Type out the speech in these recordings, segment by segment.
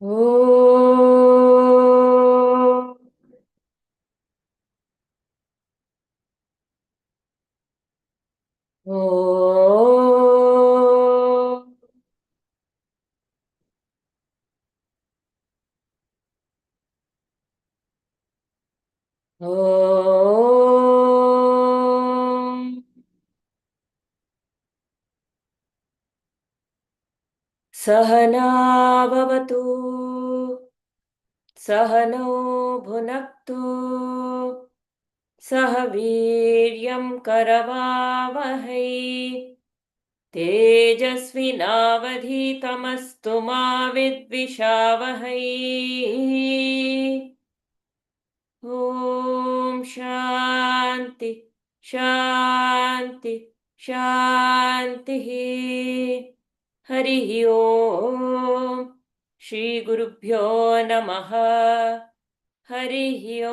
Om. Om. Om. Sahana bhavatu. Sahano bhunaktu. Sah viryam karavavahai. तेजस्विनावधीतमस्तु मा विद्विषावहै. ॐ शान्ति शान्ति शान्तिः. हरिः ॐ श्रीगुरुभ्यो नमः. हरिः ॐ.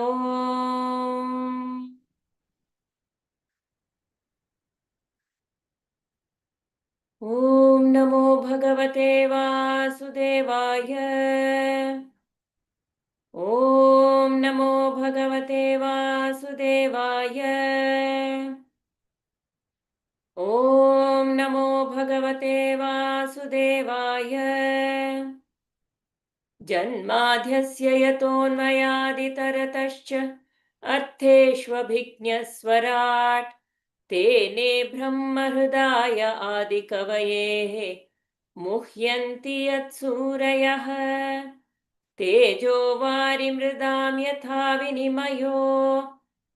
ॐ नमो भगवते वासुदेवाय. ॐ नमो भगवते वासुदेवाय. ॐ नमो भगवते वासुदेवाय. जन्माद्यस्य यतोऽन्वयादितरतश्च अर्थेष्वभिज्ञस्वराट् तेने ब्रह्महृदाय आदिकवये मुह्यन्ति यत्सूरयः. तेजो वारिमृदां यथा विनिमयो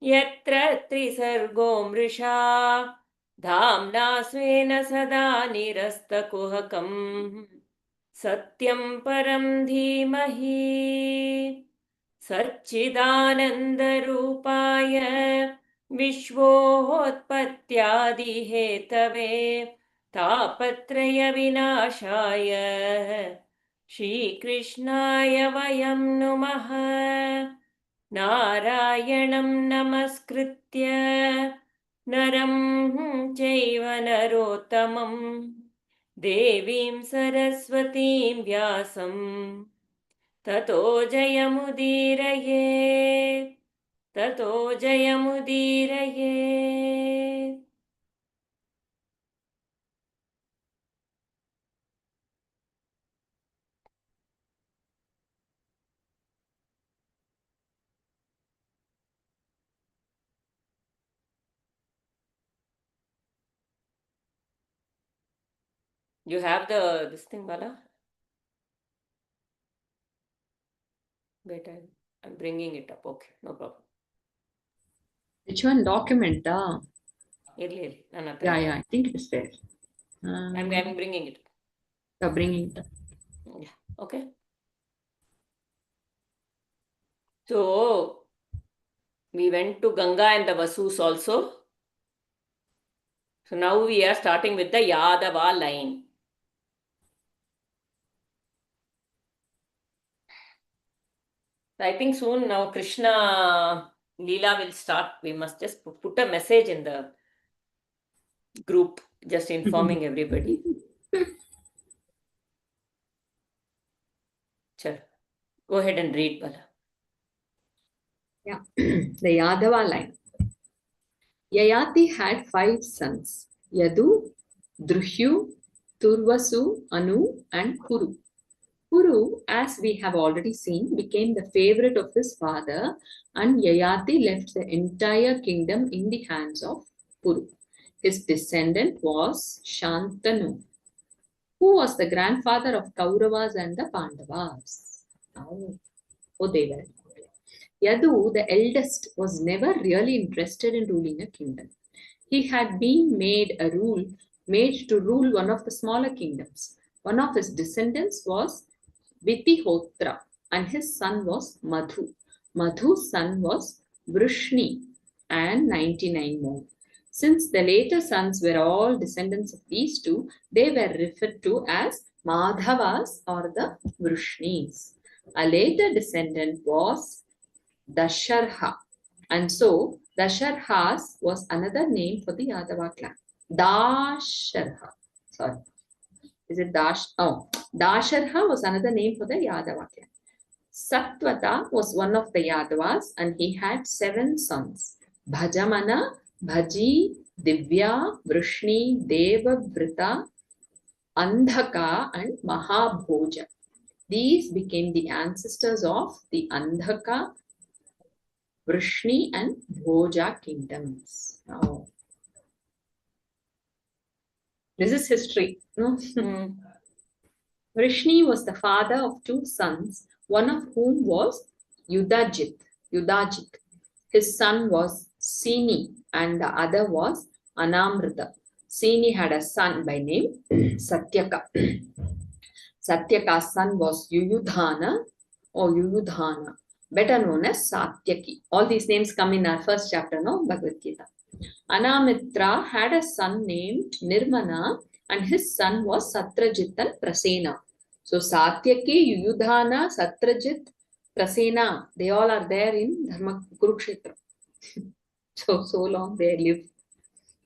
यत्र त्रिसर्गो मृषा धाम्ना स्वेन सदा निरस्तकुहकम् सत्यं परं धीमहि. सच्चिदानन्दरूपाय विश्वोत्पत्त्यादिहेतवे तापत्रयविनाशाय श्रीकृष्णाय वयं नुमः. नारायणं नमस्कृत्य नरं चैव नरोत्तमं देवीं सरस्वतीं व्यासं ततो जयमुदीरयेत्. ततो जयमुदीरयेत्. You have this thing, Bala? Wait, I'm bringing it up. Okay, no problem. Which one? Document? Irli, no, Yeah, I think it's there. I'm bringing it. You're bringing it. Yeah, okay. So, we went to Ganga and the Vasus also. So now we are starting with the Yadava line. So I think soon now Krishna Leela will start. We must just put a message in the group, just informing everybody. Sure. Go ahead and read, Bala. Yeah, the Yadava line. Yayati had 5 sons, Yadu, Druhyu, Turvasu, Anu, and Kuru. Kuru, as we have already seen, became the favorite of his father, and Yayati left the entire kingdom in the hands of Kuru. His descendant was Shantanu, who was the grandfather of Kauravas and the Pandavas. Oh, they were. Yadu, the eldest, was never really interested in ruling a kingdom. He had been made to rule one of the smaller kingdoms. One of his descendants was Vitihotra, and his son was Madhu. Madhu's son was Vrishni, and 99 more. Since the later sons were all descendants of these two, they were referred to as Madhavas or the Vrishnis. A later descendant was Dasharha, and so Dasharhas was another name for the Yadava clan. Dasharha. Sorry. Is it Dash? Oh, Dasharha was another name for the Yadava clan. Satvata was one of the Yadavas and he had 7 sons. Bhajamana, Bhaji, Divya, Vrishni, Devavrita, Andhaka and Mahabhoja. These became the ancestors of the Andhaka, Vrishni and Bhoja kingdoms. Now, this is history. No? Vrishni was the father of 2 sons, one of whom was Yudajit. His son was Sini and the other was Anamrita. Sini had a son by name Satyaka. Satyaka's son was Yuyudhana, better known as Satyaki. All these names come in our first chapter, no? Bhagavad Gita. Anamitra had a son named Nirmana and his son was Satrajit and Prasena. So Satyaki, Yuyudhana, Satrajit, Prasena, they all are there in Dharma Kurukshetra. So long they live.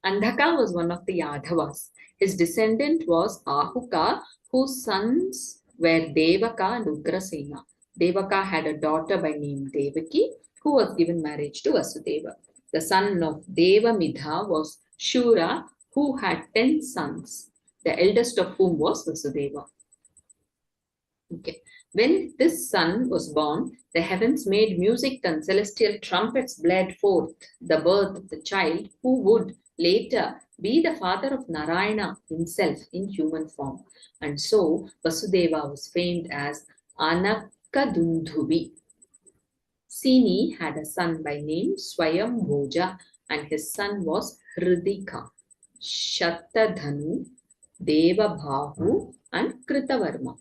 Andhaka was one of the Yadavas. His descendant was Ahuka, whose sons were Devaka and Ugrasena. Devaka had a daughter by name Devaki, who was given marriage to Vasudeva. The son of Devamidha was Shura, who had 10 sons, the eldest of whom was Vasudeva. Okay. When this son was born, the heavens made music and celestial trumpets blared forth the birth of the child who would later be the father of Narayana himself in human form. And so Vasudeva was famed as Anakadundhubi. Sini had a son by name Swayambhoja and his son was Hridika, Shatadhanu, Devabhahu and Kritavarma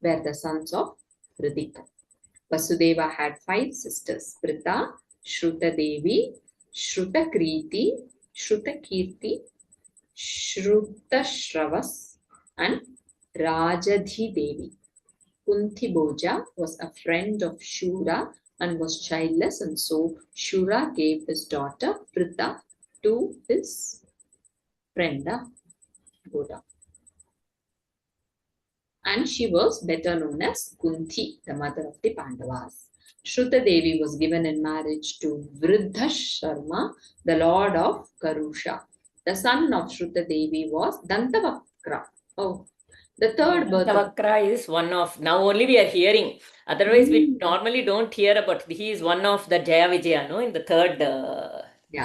were the sons of Hridika. Vasudeva had 5 sisters, Prita, Shrutadevi, Shrutakriti, Shrutakirti, Shrutashravas and Rajadhi Devi. Kunthiboja was a friend of Shura and was childless, and so Shura gave his daughter Prita to his friend Boda. And she was better known as Kunti, the mother of the Pandavas. Shruta Devi was given in marriage to Vriddha Sharma, the lord of Karusha. The son of Shruta Devi was Dantavakra. Oh, the third birth. Dantavakra is one of, now only we are hearing. Otherwise, we normally don't hear about, he is one of the Jaya Vijaya, no, in the third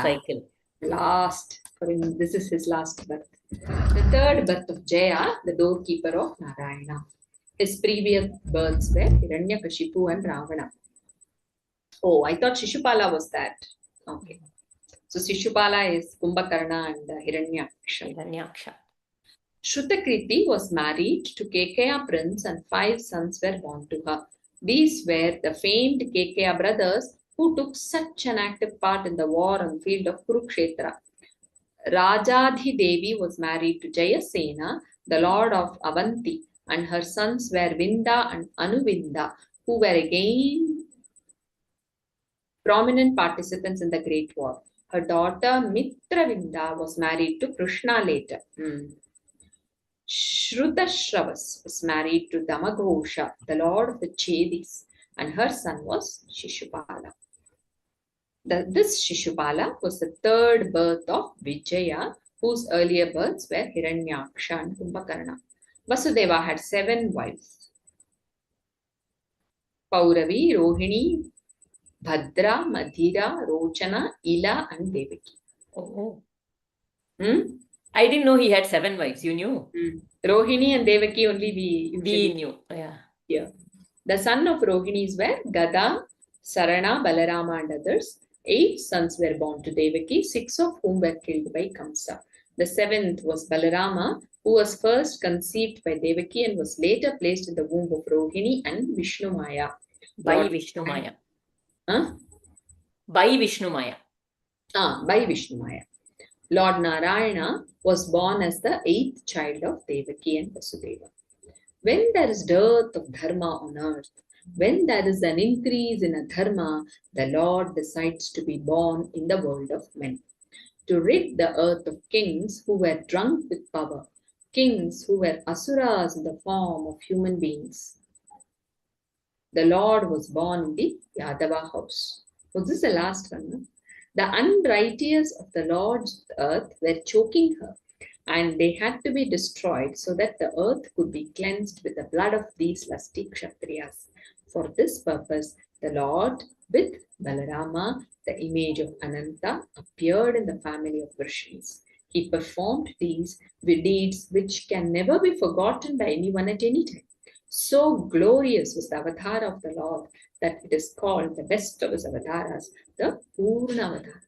cycle. Last, this is his last birth. The third birth of Jaya, the doorkeeper of Narayana. His previous births were Hiranyakashipu and Ravana. Oh, I thought Shishupala was that. Okay. So Shishupala is Kumbhakarna and Hiranyaksha. Shrutakriti was married to Kekeya prince and 5 sons were born to her. These were the famed Kekeya brothers who took such an active part in the war on the field of Kurukshetra. Rajadhi Devi was married to Jayasena, the lord of Avanti, and her sons were Vinda and Anuvinda, who were again prominent participants in the Great War. Her daughter Mitravinda was married to Krishna later. Shrutashravas was married to Damaghosha, the lord of the Chedis, and her son was Shishupala. This Shishupala was the third birth of Vijaya, whose earlier births were Hiranyaksha and Kumbhakarna. Vasudeva had 7 wives: Pauravi, Rohini, Bhadra, Madhira, Rochana, Ila, and Devaki. Oh. I didn't know he had 7 wives. You knew? Rohini and Devaki only we knew. Yeah. The son of Rohinis were Gada, Sarana, Balarama, and others. 8 sons were born to Devaki, 6 of whom were killed by Kamsa. The 7th was Balarama, who was first conceived by Devaki and was later placed in the womb of Rohini and Vishnumaya. By Vishnumaya. By Vishnumaya. Lord Narayana was born as the 8th child of Devaki and Vasudeva. When there is dearth of dharma on earth, when there is an increase in a dharma, the Lord decides to be born in the world of men. To rid the earth of kings who were drunk with power, kings who were asuras in the form of human beings. The Lord was born in the Yadava house. So this is the last one. No? The unrighteous of the Lord's earth were choking her, and they had to be destroyed so that the earth could be cleansed with the blood of these lusty Kshatriyas. For this purpose, the Lord, with Balarama, the image of Ananta, appeared in the family of Vrishnis. He performed these deeds which can never be forgotten by anyone at any time. So glorious was the avatar of the Lord that it is called the best of his avatars, the Purna avatar.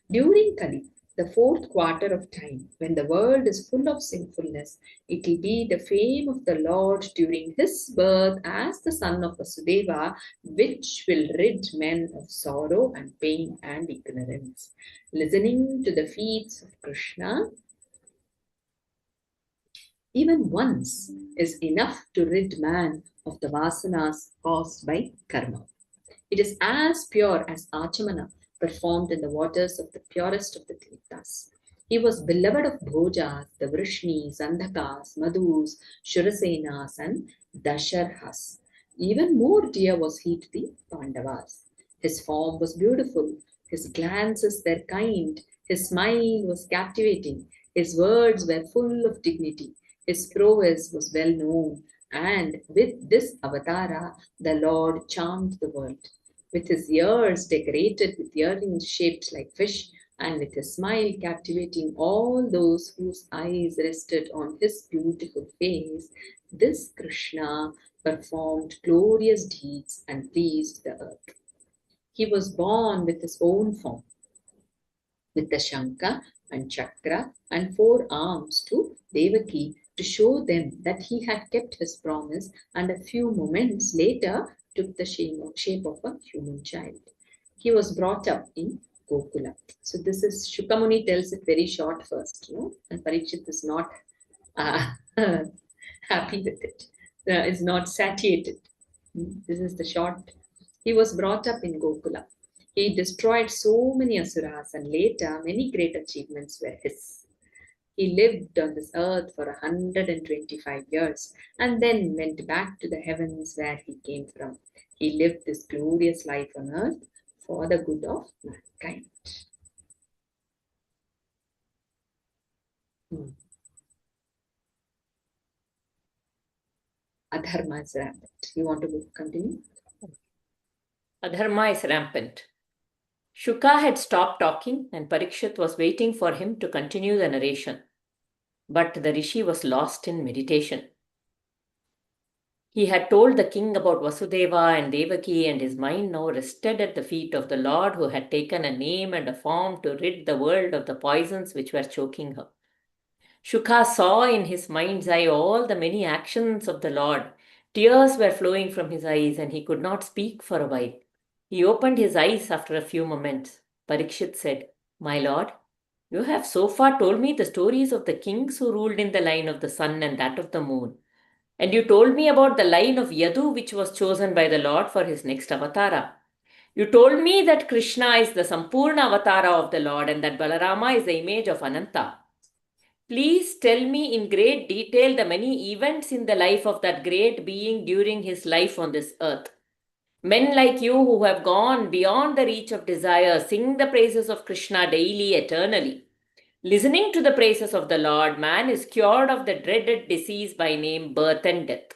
During Kali, the fourth quarter of time, when the world is full of sinfulness, it will be the fame of the Lord during his birth as the son of Vasudeva, which will rid men of sorrow and pain and ignorance. Listening to the feats of Krishna, even once, is enough to rid man of the vasanas caused by karma. It is as pure as Achamana performed in the waters of the purest of the Tirthas. He was beloved of Bhojas, the Vrishnis, Andhakas, Madhus, Shurasenas, and Dasharhas. Even more dear was he to the Pandavas. His form was beautiful, his glances were kind, his smile was captivating, his words were full of dignity, his prowess was well known, and with this avatara, the Lord charmed the world. With his ears decorated with earrings shaped like fish, and with his smile captivating all those whose eyes rested on his beautiful face, this Krishna performed glorious deeds and pleased the earth. He was born with his own form, with the Shankha and Chakra and 4 arms to Devaki to show them that he had kept his promise, and a few moments later took the shape of a human child. He was brought up in Gokula. So this is Shukamuni tells it very short first, and Parikshit is not happy with it. Is not satiated. This is the short. He was brought up in Gokula. He destroyed so many asuras, and later many great achievements were his. He lived on this earth for 125 years and then went back to the heavens where he came from. He lived this glorious life on earth for the good of mankind. Adharma is rampant. You want to continue? Adharma is rampant. Shuka had stopped talking and Parikshit was waiting for him to continue the narration. But the rishi was lost in meditation. He had told the king about Vasudeva and Devaki, and his mind now rested at the feet of the Lord who had taken a name and a form to rid the world of the poisons which were choking her. Shuka saw in his mind's eye all the many actions of the Lord. Tears were flowing from his eyes and he could not speak for a while. He opened his eyes after a few moments. Parikshit said, "My lord, you have so far told me the stories of the kings who ruled in the line of the sun and that of the moon. And you told me about the line of Yadu which was chosen by the Lord for his next avatara. You told me that Krishna is the Sampurna avatara of the Lord and that Balarama is the image of Ananta. Please tell me in great detail the many events in the life of that great being during his life on this earth. Men like you who have gone beyond the reach of desire sing the praises of Krishna daily, eternally. Listening to the praises of the Lord, man is cured of the dreaded disease by name birth and death.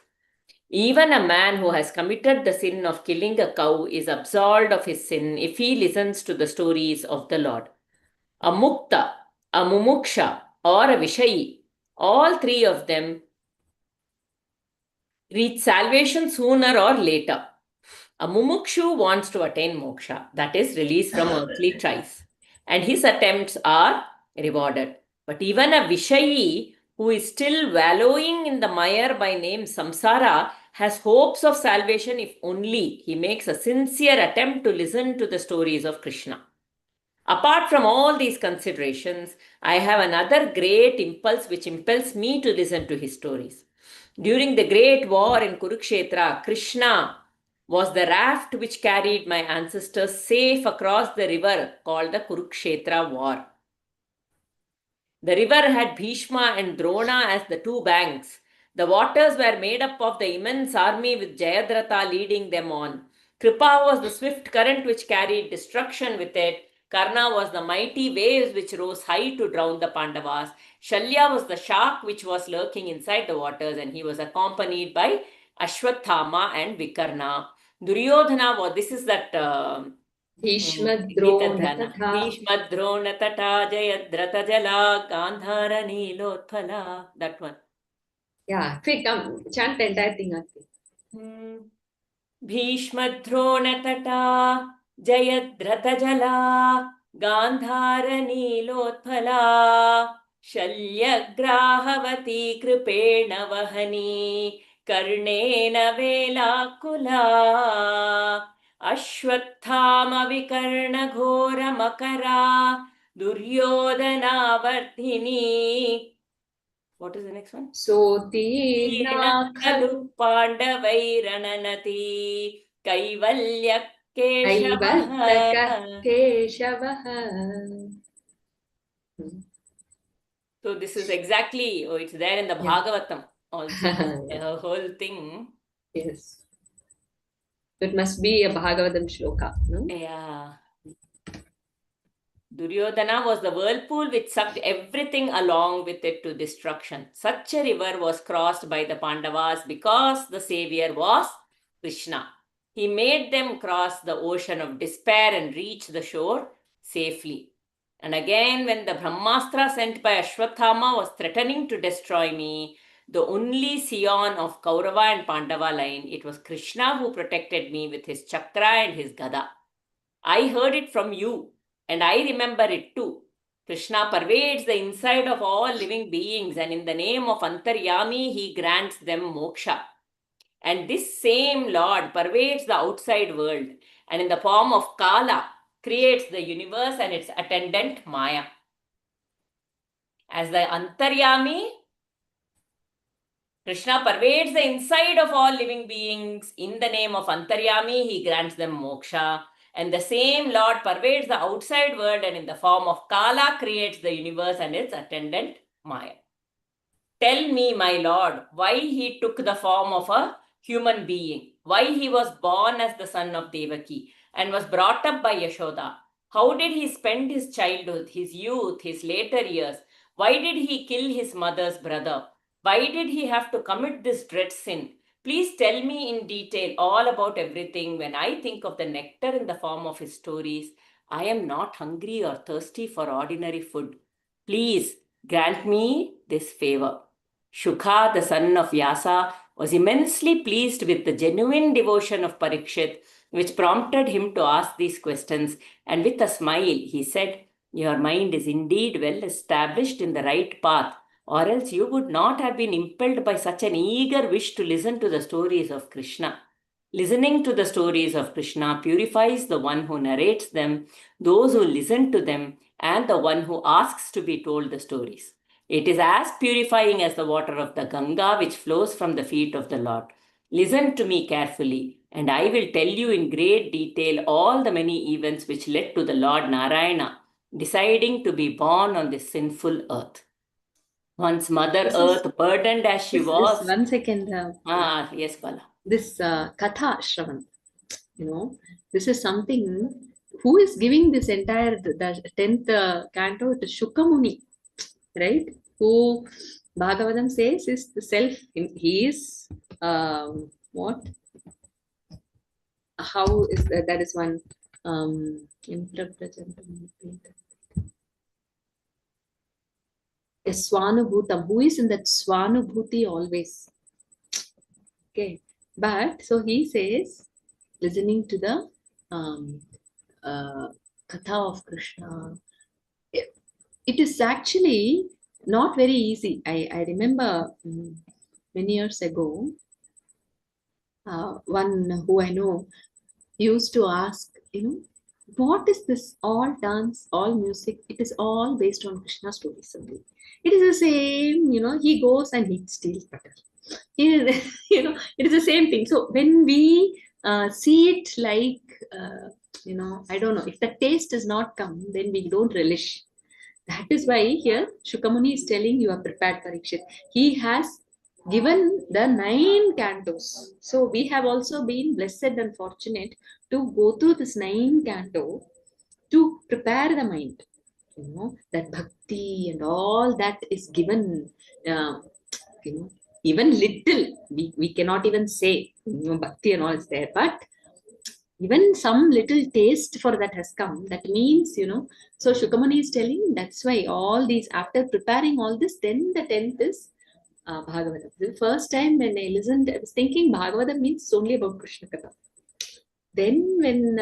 Even a man who has committed the sin of killing a cow is absolved of his sin if he listens to the stories of the Lord. A mukta, a mumuksha, or a vishayi, all 3 of them reach salvation sooner or later. A mumukshu wants to attain moksha, that is, release from earthly ties, and his attempts are rewarded. But even a vishayi who is still wallowing in the mire by name samsara has hopes of salvation if only he makes a sincere attempt to listen to the stories of Krishna. Apart from all these considerations, I have another great impulse which impels me to listen to his stories. During the great war in Kurukshetra, Krishna was the raft which carried my ancestors safe across the river called the Kurukshetra war. The river had Bhishma and Drona as the two banks. The waters were made up of the immense army with Jayadratha leading them on. Kripa was the swift current which carried destruction with it. Karna was the mighty waves which rose high to drown the Pandavas. Shalya was the shark which was lurking inside the waters, and he was accompanied by Ashwathama and Vikarna. Duryodhana was, this is that Gita Bhishmadronatata Jayadratha Gandhara Nilotphala. That one. Yeah, quick, come, chant the entire thing, Aarti. Bhishmadronatata Jayadratha Gandhara Nilotphala Shalyagrahavati Kripena Vahani Karnena Velakula Ashwathama Vikarna Ghora Makara Duryodhana Vardhini. What is the next one? Sotirna Khalu Pandavairananati Kaivalya Keshavaha. So this is exactly, it's there in the Bhagavatam also. The whole thing. Yes. It must be a Bhagavatam shloka, no? Yeah. Duryodhana was the whirlpool which sucked everything along with it to destruction. Such a river was crossed by the Pandavas because the savior was Krishna. He made them cross the ocean of despair and reach the shore safely. And again, when the Brahmastra sent by Ashwathama was threatening to destroy me, the only scion of Kaurava and Pandava line, it was Krishna who protected me with his chakra and his gada. I heard it from you, and I remember it too. Krishna pervades the inside of all living beings, and in the name of Antaryami, he grants them moksha. And this same Lord pervades the outside world, and in the form of Kala, creates the universe and its attendant Maya. As the Antaryami, Krishna pervades the inside of all living beings. In the name of Antaryami, he grants them moksha. And the same Lord pervades the outside world and in the form of Kala creates the universe and its attendant Maya. Tell me, my Lord, why he took the form of a human being, why he was born as the son of Devaki and was brought up by Yashoda. How did he spend his childhood, his youth, his later years? Why did he kill his mother's brother? Why did he have to commit this dread sin? Please tell me in detail all about everything. When I think of the nectar in the form of his stories, I am not hungry or thirsty for ordinary food. Please grant me this favor. Shukha, the son of Vyasa, was immensely pleased with the genuine devotion of Parikshit, which prompted him to ask these questions, and with a smile he said, "Your mind is indeed well established in the right path, or else you would not have been impelled by such an eager wish to listen to the stories of Krishna. Listening to the stories of Krishna purifies the one who narrates them, those who listen to them, and the one who asks to be told the stories. It is as purifying as the water of the Ganga which flows from the feet of the Lord. Listen to me carefully, and I will tell you in great detail all the many events which led to the Lord Narayana deciding to be born on this sinful earth. Once Mother Earth, burdened as she was... 1 second. Yes, Bala. This Katha Shravan, this is something, who is giving this entire, the 10th canto, it is Shukamuni, right? Who Bhagavatam says is the self, he is, what? How is that is one, a Swanubhutam, who is in that Swanubhuti always. Okay, but so he says, listening to the Katha of Krishna, it is actually not very easy. I remember many years ago, one who I know used to ask, what is this all dance, all music? It is all based on Krishna stories only. It is the same, he goes and he steals butter. It is the same thing. So when we see it like, I don't know, if the taste does not come, then we don't relish. That is why here Shukamuni is telling you are prepared, Parikshit. He has given the 9 cantos. So we have also been blessed and fortunate to go through this 9 canto to prepare the mind. You know, that bhakti and all that is given, uh, you know, even little, we cannot even say, bhakti and all is there, but even some little taste for that has come. That means, so Shukamani is telling that's why all these, after preparing all this, then the 10th is Bhagavatam. The first time when I listened, I was thinking Bhagavatam means only about Krishna Katha. Then when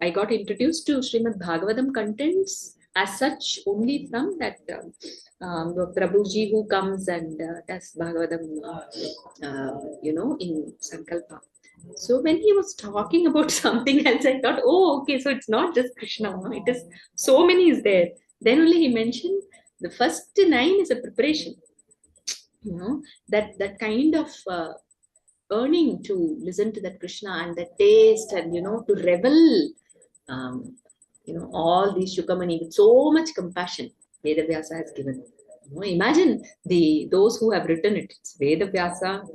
I got introduced to Srimad Bhagavatam contents as such only from that Prabhuji who comes and does Bhagavatam, in Sankalpa. So when he was talking about something else, I thought, oh, okay, so it's not just Krishna, it is so many is there. Then only he mentioned the first 9 is a preparation. That kind of earning to listen to that Krishna and the taste and to revel, all these Shukamani with so much compassion Vedavyasa has given. Imagine those who have written it. It's Vedavyasa,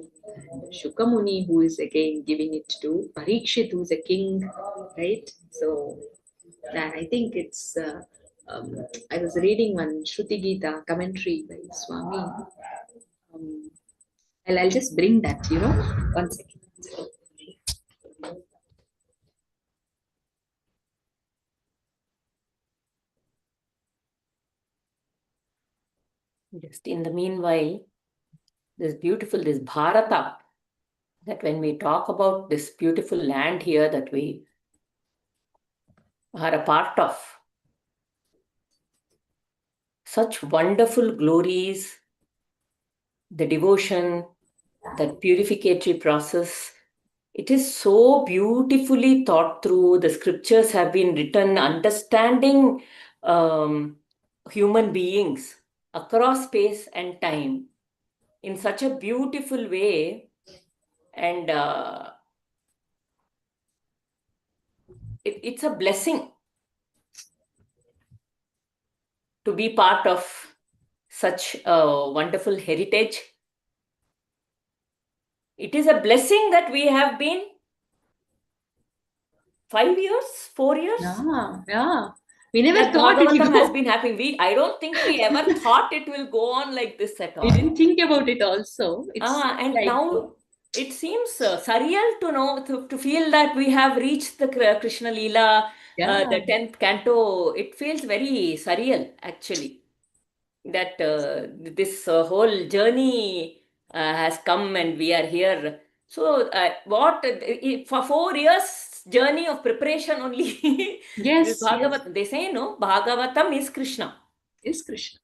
Shukamuni who is again giving it to Parikshit, who is a king, right? So I think it's. I was reading one Shruti Gita commentary by Swami. I'll just bring that, 1 second. Just in the meanwhile, this Bharata, that when we talk about this beautiful land here that we are a part of, such wonderful glories, the devotion, that purificatory process, it is so beautifully thought through. The scriptures have been written, understanding human beings across space and time in such a beautiful way. And it's a blessing to be part of such a wonderful heritage. It is a blessing that we have been 5 years, 4 years. Yeah. We never that thought Bhagavatam it has been happening. I don't think we ever thought it will go on like this at all. We didn't think about it also. And now it seems surreal to know, to feel that we have reached the Krishna Leela, the 10th canto. It feels very surreal, actually, that this whole journey has come and we are here. So for 4 years journey of preparation only. Yes, Bhagavatam, they say, no, Bhagavatam is Krishna. Is Krishna.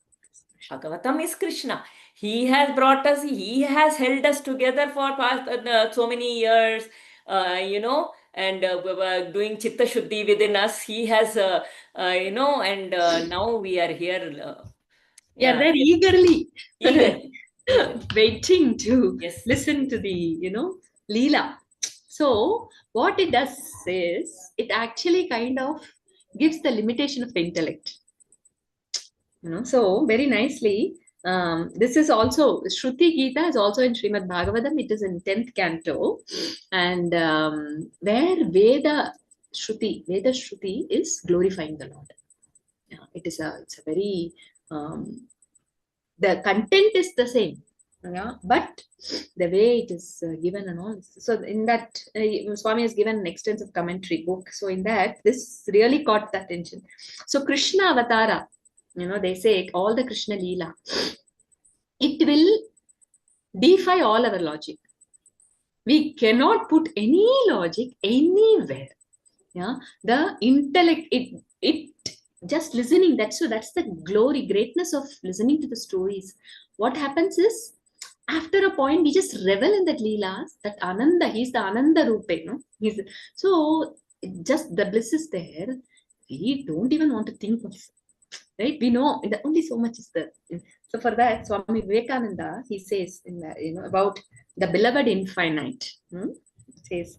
Bhagavatam is Krishna. He has brought us, he has held us together for past so many years, and doing Chitta Shuddhi within us. He has, and now we are here. Yeah, they're eagerly Eagerly. waiting to Yes. listen to the, Leela. So what it does is, it actually kind of gives the limitation of the intellect. So very nicely, this is also Shruti Gita is also in Srimad Bhagavatam. It is in 10th canto, and where Veda Shruti is glorifying the Lord. Yeah, it's a very the content is the same, yeah, but the way it is given and all. So in that, Swami has given an extensive commentary book. So in that, this really caught the attention. So Krishna Avatara, they say all the Krishna Leela, it will defy all our logic. We cannot put any logic anywhere. Yeah, the intellect, it just listening. That's the glory, greatness of listening to the stories. What happens is, after a point, we just revel in that Leelas, that Ananda. He's the Ananda Rupe, so just the bliss is there. We don't even want to think of, right? We know that only so much is there. So for that, Swami Vivekananda, he says in the, about the beloved infinite. Says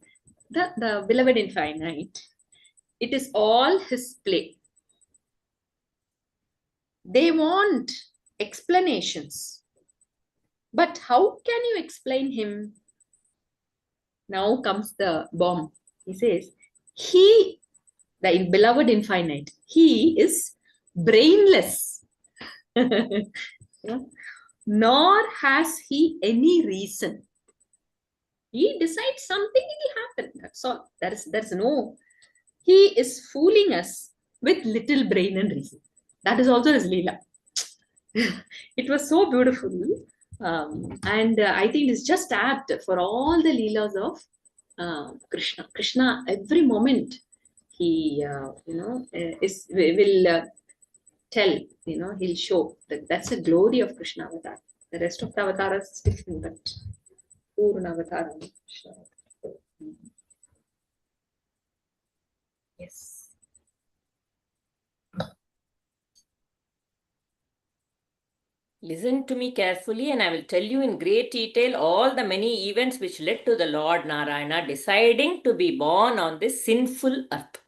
the beloved infinite. It is all his play. They want explanations. But how can you explain him? Now comes the bomb. He says, he, the beloved infinite, he is brainless. Nor has he any reason. He decides something will happen. That's all. There's no. He is fooling us with little brain and reason. That is also his Leela. It was so beautiful. And I think it's just apt for all the Leelas of Krishna. Krishna, every moment, he, will tell, he'll show that that's the glory of Krishna avatar. The rest of the avatars is different, but Purna avatar. Yes. Listen to me carefully, and I will tell you in great detail all the many events which led to the Lord Narayana deciding to be born on this sinful earth.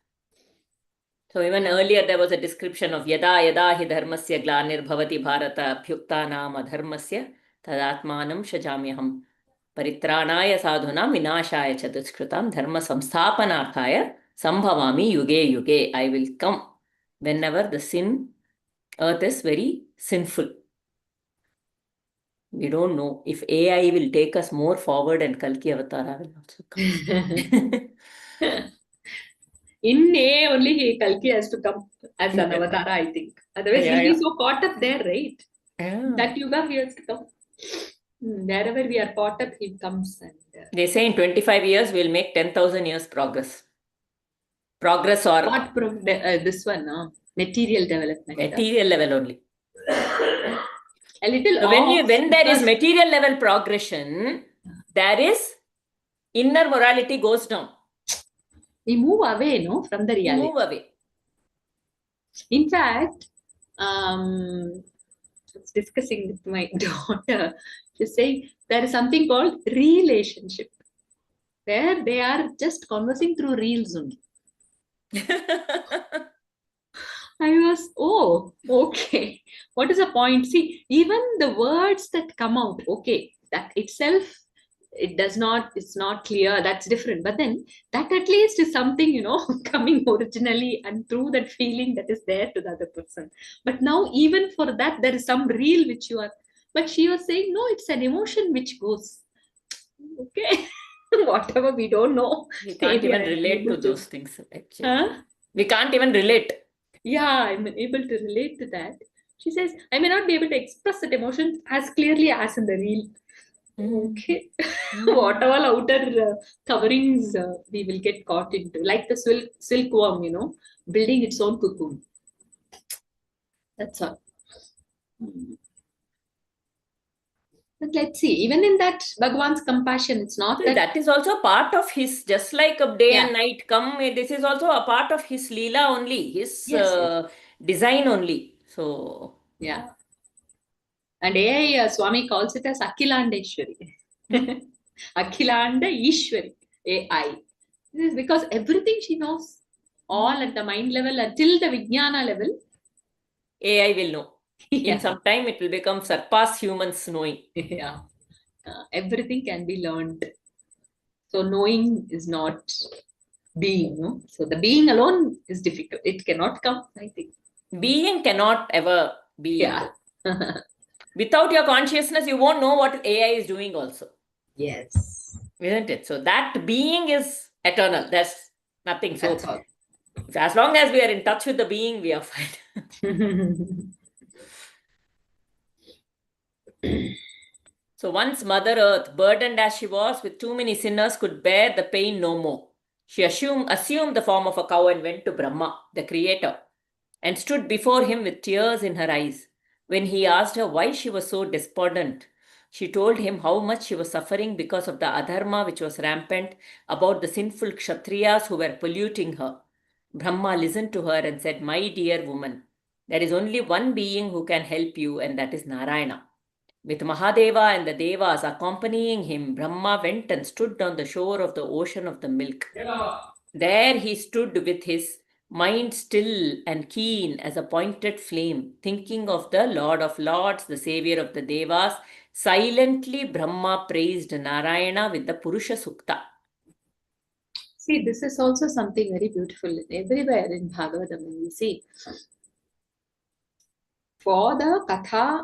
So even earlier there was a description of Yada Yada Hi Dharmasya Glanir Bhavati Bharata Abhyuktanam Adharmasya Tadatmanam Shajamyaham Paritranaya Sadhunam Vinashaya Chaduskrutam Dharma Samsthapanarthaya Sambhavami Yuge Yuge. I will come whenever the earth is very sinful. We don't know if AI will take us more forward and Kalki Avatara will also come. In A only Kalki has to come as an Avatara, I think. Otherwise, Yeah, he'll be so caught up there, right? Yeah. That Yuga he has to come. Wherever we are caught up, he comes. And They say in 25 years we'll make 10,000 years progress. Progress or what this one, material development. material level only. A little So off when there is because material level progression, there is inner morality goes down. we move away, no, from the We reality. move away. In fact, I was discussing with my daughter. She's saying there is something called relationship, where they are just conversing through reels only. I was, oh, okay. What is the point? See, even the words that come out, okay, that itself, it's not clear, that's different. But then that at least is something, coming originally and through that feeling that is there to the other person. But now, even for that, there is some reel which you are, but she was saying, no, it's an emotion which goes. Okay. Whatever, we don't know. We can't Maybe even I'm relate to able those things. Actually. Huh? We can't even relate. Yeah, I'm able to relate to that. She says, I may not be able to express that emotion as clearly as in the reel. Okay. What all outer coverings we will get caught into, like the silkworm, building its own cocoon. That's all. But let's see, even in that Bhagwan's compassion, it's not that is also part of his, just like a day Yeah. and night come, this is also a part of his Leela only, his Yes. design only. So, Yeah. And AI, Swami calls it as Akhilandeshwari. Akhilanda Ishwari, AI. This is because everything she knows, all at the mind level until the Vijnana level. AI will know. Yeah. In some time, it will become surpass humans knowing. Yeah. Everything can be learned. So knowing is not being, no? So the being alone is difficult. It cannot come, I think. Being cannot ever be. Yeah. Without your consciousness, you won't know what AI is doing also. Yes. Isn't it? So that being is eternal. There's nothing. So That's all. as long as we are in touch with the being, we are fine. So once Mother Earth, burdened as she was with too many sinners, could bear the pain no more. She assumed the form of a cow and went to Brahma, the creator, and stood before him with tears in her eyes. When he asked her why she was so despondent, she told him how much she was suffering because of the adharma which was rampant, about the sinful kshatriyas who were polluting her. Brahma listened to her and said, "My dear woman, there is only one being who can help you, and that is Narayana." With Mahadeva and the Devas accompanying him, Brahma went and stood on the shore of the ocean of the milk. There he stood with his mind still and keen as a pointed flame, thinking of the Lord of Lords, the Savior of the Devas, silently Brahma praised Narayana with the Purusha Sukta. See, this is also something very beautiful everywhere in Bhagavatam. You see, for the Katha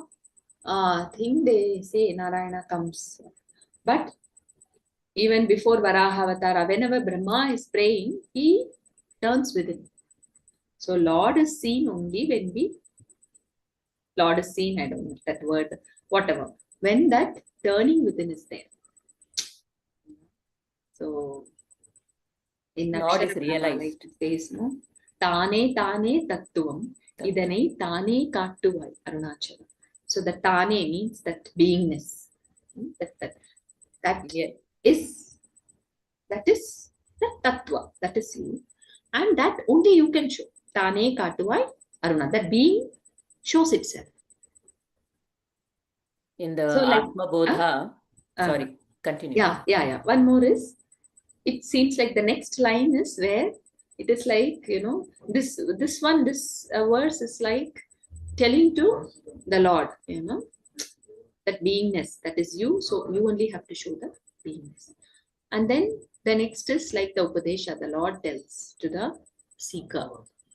thing, they say Narayana comes. But even before Varaha Avatara, whenever Brahma is praying, he turns within. So Lord is seen only when Lord is seen, I don't know that word, whatever. When that turning within is there. So in Lord is Akshara realized. it says, no, Tane Tane Tattvam, Idanai Tane Kattuvai, Arunachala. So the Tane means that beingness. That Yeah. is the Tattva, that is you. And that only you can show. Tane Kattuvai, Aruna. That being shows itself. In the So like, Atma Bodha, sorry, continue. Yeah. One more is, it seems like the next line is where it is like, this verse is like telling to the Lord, that beingness, that is you. So you only have to show the beingness. And then the next is like the Upadesha, the Lord tells to the seeker.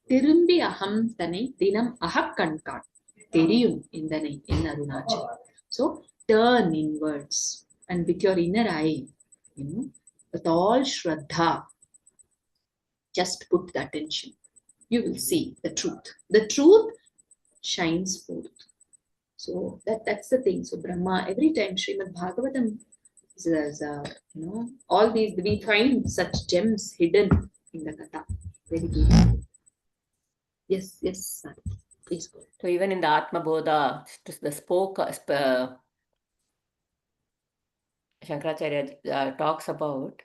Tirumbi aham tane dinam ahakkankan. Teriyum indane in Arunachala. So turn inwards and with your inner eye, with all Shraddha, just put the attention. You will see the truth. The truth shines forth. So that's the thing. So Brahma, every time Srimad Bhagavatam, there's all these, we find such gems hidden in the Katha. Very beautiful. Yes, sir. Please go. So even in the Atma Bodha, the Shankaracharya talks about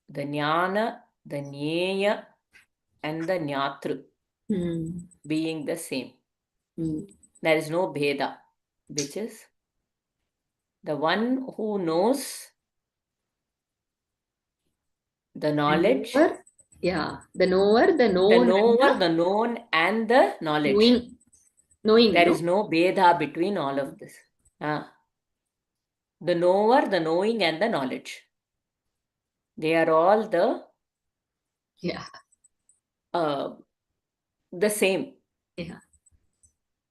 the Jnana, the Jnaya, and the Jnatru being the same. There is no Bheda, which is the one who knows the knowledge. The knower, the known. The knower, the known, and the knowledge. Knowing. There is no Bheda between all of this. The knower, the knowing, and the knowledge. They are all the same. Yeah.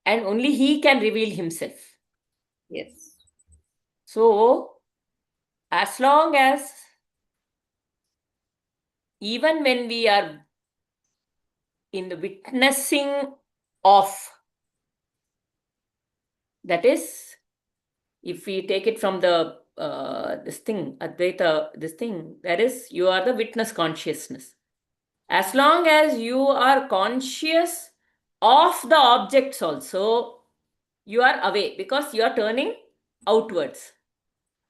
And only he can reveal himself. Yes. So, as long as, even when we are in the witnessing of, that is, if we take it from the Advaita, that is, you are the witness consciousness. As long as you are conscious of the objects also, you are away because you are turning outwards.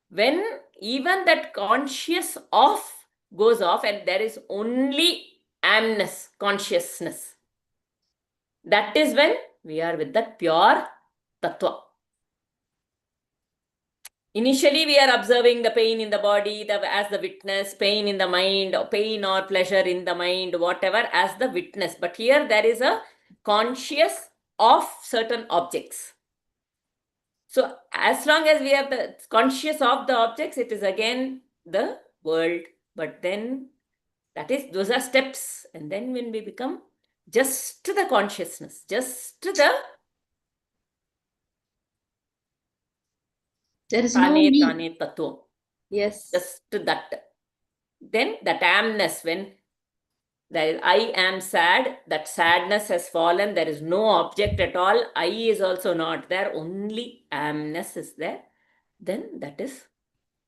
When even that conscious of goes off and there is only amness, consciousness, that is when we are with that pure tattva. Initially, we are observing the pain in the body as the witness, pain in the mind, or pain or pleasure in the mind, whatever, as the witness. But here there is a conscious of certain objects. So as long as we are the conscious of the objects, it is again the world. But then those are steps. And then when we become just the consciousness, just the there is no me. Tane tattva. Yes. Just that. Then that amness, when there is, I am sad, that sadness has fallen, there is no object at all, I is also not there, only amness is there, then that is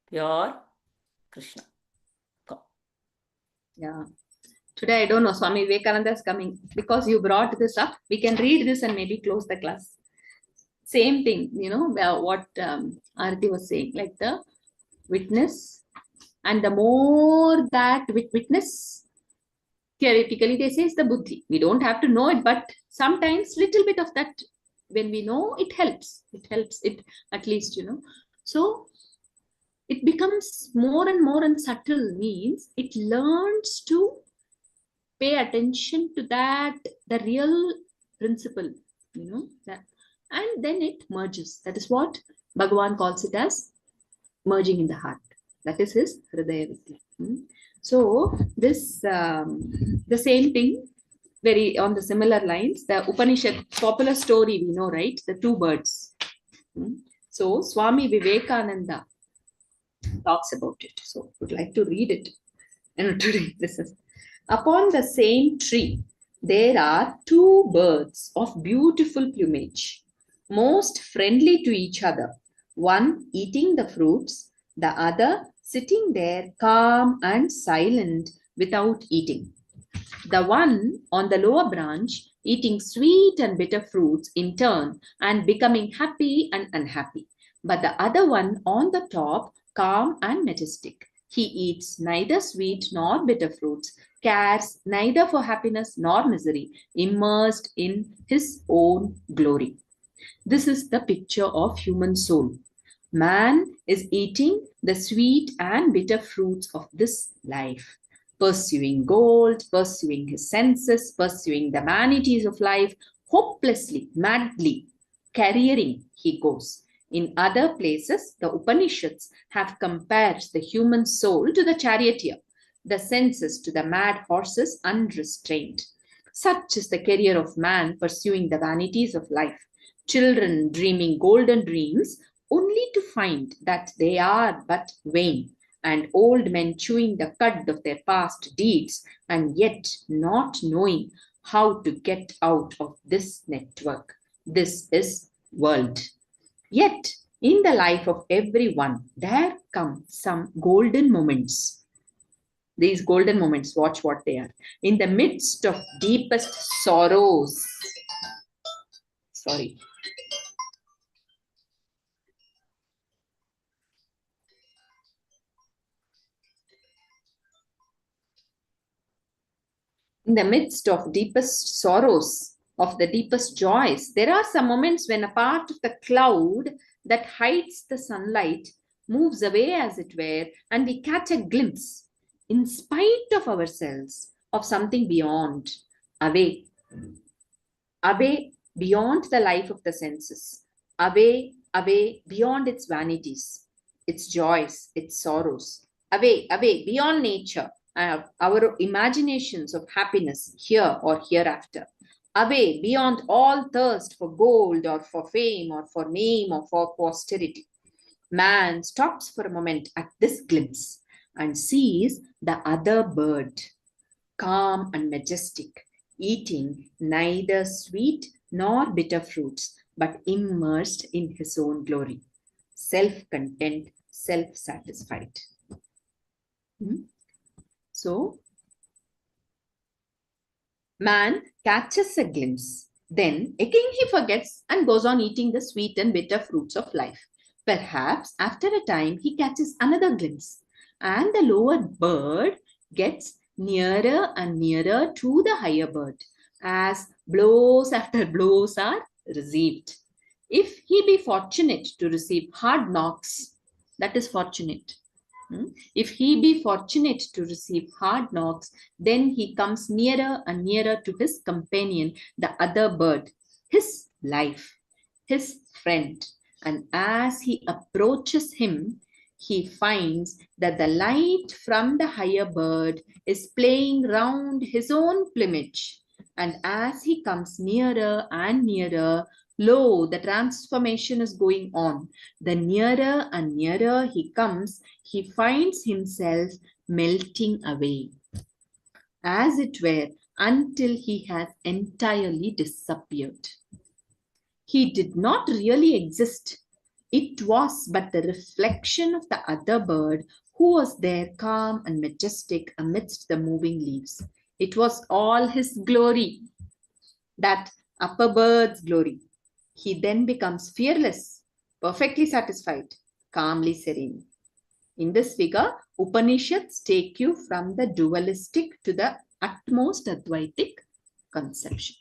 pure Krishna. Yeah. Today, I don't know, Swami Vivekananda is coming. Because you brought this up, we can read this and maybe close the class. Same thing, what Arati was saying, like the witness. And the more that witness, theoretically they say is the buddhi. We don't have to know it, but sometimes little bit of that, when we know, it helps. It helps it at least, So it becomes more and more and subtle, means it learns to pay attention to that, the real principle, that, and then it merges. That is what Bhagavan calls it as merging in the heart. That is his Hridaya Vidya. So this, the same thing, very on the similar lines, the Upanishad popular story we know, right? The two birds. So Swami Vivekananda talks about it. So would like to read it. And today this is, upon the same tree there are two birds of beautiful plumage, most friendly to each other, one eating the fruits, the other sitting there calm and silent without eating. The one on the lower branch eating sweet and bitter fruits in turn and becoming happy and unhappy, but the other one on the top calm and majestic. He eats neither sweet nor bitter fruits, cares neither for happiness nor misery, immersed in his own glory. This is the picture of human soul. Man is eating the sweet and bitter fruits of this life, pursuing gold, pursuing his senses, pursuing the vanities of life, hopelessly, madly, careering he goes. In other places, the Upanishads have compared the human soul to the charioteer, the senses to the mad horses unrestrained. Such is the career of man pursuing the vanities of life. Children dreaming golden dreams only to find that they are but vain, and old men chewing the cud of their past deeds and yet not knowing how to get out of this network. This is world. Yet in the life of everyone there come some golden moments. These golden moments, watch what they are. In the midst of deepest sorrows, sorry, in the midst of deepest sorrows, of the deepest joys, there are some moments when a part of the cloud that hides the sunlight moves away, as it were, and we catch a glimpse, in spite of ourselves, of something beyond, away, away beyond the life of the senses, away, away beyond its vanities, its joys, its sorrows, away, away beyond nature, our imaginations of happiness here or hereafter, away beyond all thirst for gold or for fame or for name or for posterity. Man stops for a moment at this glimpse and sees the other bird, calm and majestic, eating neither sweet nor bitter fruits, but immersed in his own glory, self-content, self-satisfied. So, man catches a glimpse, then again he forgets and goes on eating the sweet and bitter fruits of life. Perhaps after a time he catches another glimpse, and the lower bird gets nearer and nearer to the higher bird as blows after blows are received. If he be fortunate to receive hard knocks, that is fortunate. If he be fortunate to receive hard knocks, then he comes nearer and nearer to his companion, the other bird, his life, his friend. And as he approaches him, he finds that the light from the higher bird is playing round his own plumage. And as he comes nearer and nearer, lo, the transformation is going on. The nearer and nearer he comes, he finds himself melting away, as it were, until he has entirely disappeared. He did not really exist. It was but the reflection of the other bird who was there calm and majestic amidst the moving leaves. It was all his glory, that upper bird's glory. He then becomes fearless, perfectly satisfied, calmly serene. In this figure, Upanishads take you from the dualistic to the utmost Advaitic conception.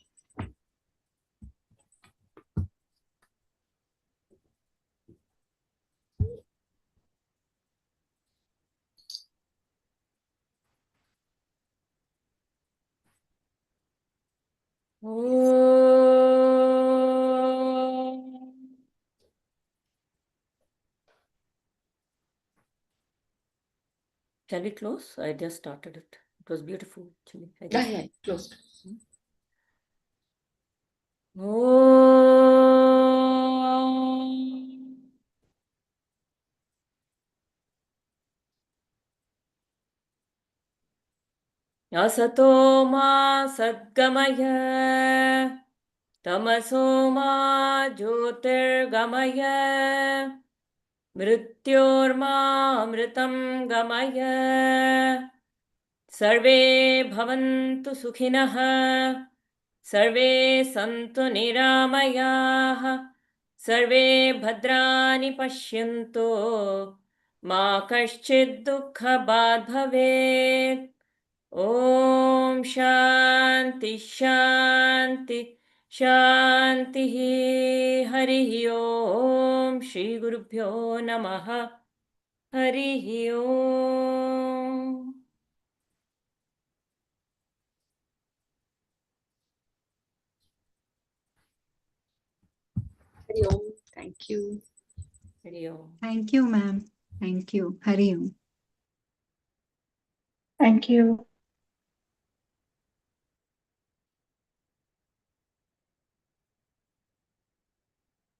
Shall we close? I just started it. It was beautiful, actually. Yeah, closed. Asato ma sadgamaya, tamaso ma jyotirgamaya, mrityorma amritam gamaya. Sarve bhavantu sukhinah, sarve santu niramayah, sarve bhadrani pashyantu, ma kaschid dukha bad bhavet. Om Shanti Shanti Shanti Hari Om Shri Gurubhyo Namaha Hari Om. Hari Om. Thank you. Hari Om. Thank you, ma'am. Thank you. Hari Om. Thank you.